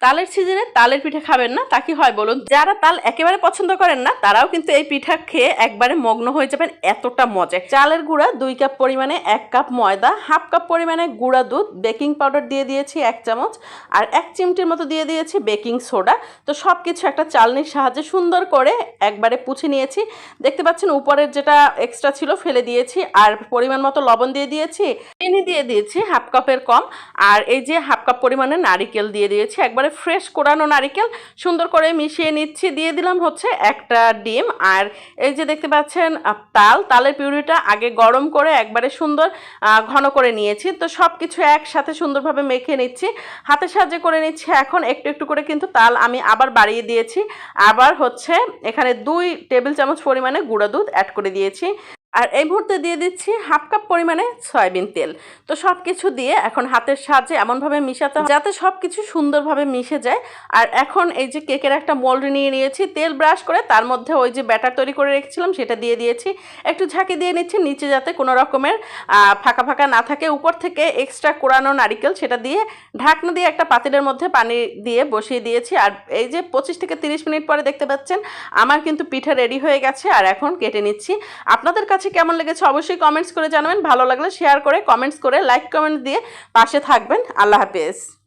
তালের সিজনে তালের পিঠা খাবেন না তা কি হয় বলুন? যারা তাল একেবারে পছন্দ করেন না তারাও কিন্তু এই পিঠা খেয়ে একবারে মগ্ন হয়ে যাবেন, এতটা মজা। চালের গুঁড়া 2 কাপ পরিমাণে 1 কাপ ময়দা, হাফ কাপ পরিমাণে গুঁড়া দুধ, বেকিং পাউডার দিয়ে দিয়েছি 1 চামচ, আর 1 চিমটির মতো দিয়ে দিয়েছি বেকিং সোডা। তো সব কিছু একটা চালনির সাহায্যে সুন্দর করে একবারে পুছে নিয়েছি। দেখতে পাচ্ছেন উপরের যেটা এক্সট্রা ছিল ফেলে দিয়েছি, আর পরিমাণ মতো লবণ দিয়ে দিয়েছি, চিনি দিয়ে দিয়েছি হাফ কাপের কম, আর এই যে হাফ কাপ পরিমাণে নারিকেল দিয়ে দিয়েছি, একবারে ফ্রেশ কোরানো নারিকেল। সুন্দর করে মিশিয়ে নিচ্ছি। দিয়ে দিলাম হচ্ছে একটা ডিম, আর এই যে দেখতে পাচ্ছেন তালের পিউরিটা আগে গরম করে একবারে সুন্দর ঘন করে নিয়েছি। তো সব কিছু একসাথে সুন্দরভাবে মেখে নিচ্ছি, হাতের সাহায্যে করে নিচ্ছি। এখন একটু একটু করে কিন্তু তাল আমি আবার বাড়িয়ে দিয়েছি। আবার হচ্ছে এখানে 2 টেবিল চামচ পরিমাণে গুঁড়া দুধ অ্যাড করে দিয়েছি, আর এই মুহূর্তে দিয়ে দিচ্ছি হাফ কাপ পরিমাণে সয়াবিন তেল। তো সব কিছু দিয়ে এখন হাতের সাহায্যে এমনভাবে মিশাতে হবে যাতে সব কিছু সুন্দরভাবে মিশে যায়। আর এখন এই যে কেকের একটা মোল্ড নিয়ে নিয়েছি, তেল ব্রাশ করে তার মধ্যে ওই যে ব্যাটার তৈরি করে রেখেছিলাম সেটা দিয়ে দিয়েছি, একটু ঝাঁকি দিয়ে নিচ্ছি নিচে যাতে কোনো রকমের ফাঁকা ফাঁকা না থাকে। উপর থেকে এক্সট্রা কোরানো নারিকেল সেটা দিয়ে ঢাকনা দিয়ে একটা পাতিলের মধ্যে পানি দিয়ে বসিয়ে দিয়েছি। আর এই যে 25 থেকে 30 মিনিট পরে দেখতে পাচ্ছেন আমার কিন্তু পিঠা রেডি হয়ে গেছে। আর এখন কেটে নিচ্ছি। আপনাদের কাছে কেমন লেগেছে অবশ্যই কমেন্টস করে জানাবেন। ভালো লাগলে শেয়ার করে, কমেন্টস করে, লাইক কমেন্ট দিয়ে পাশে থাকবেন। আল্লাহ হাফেজ।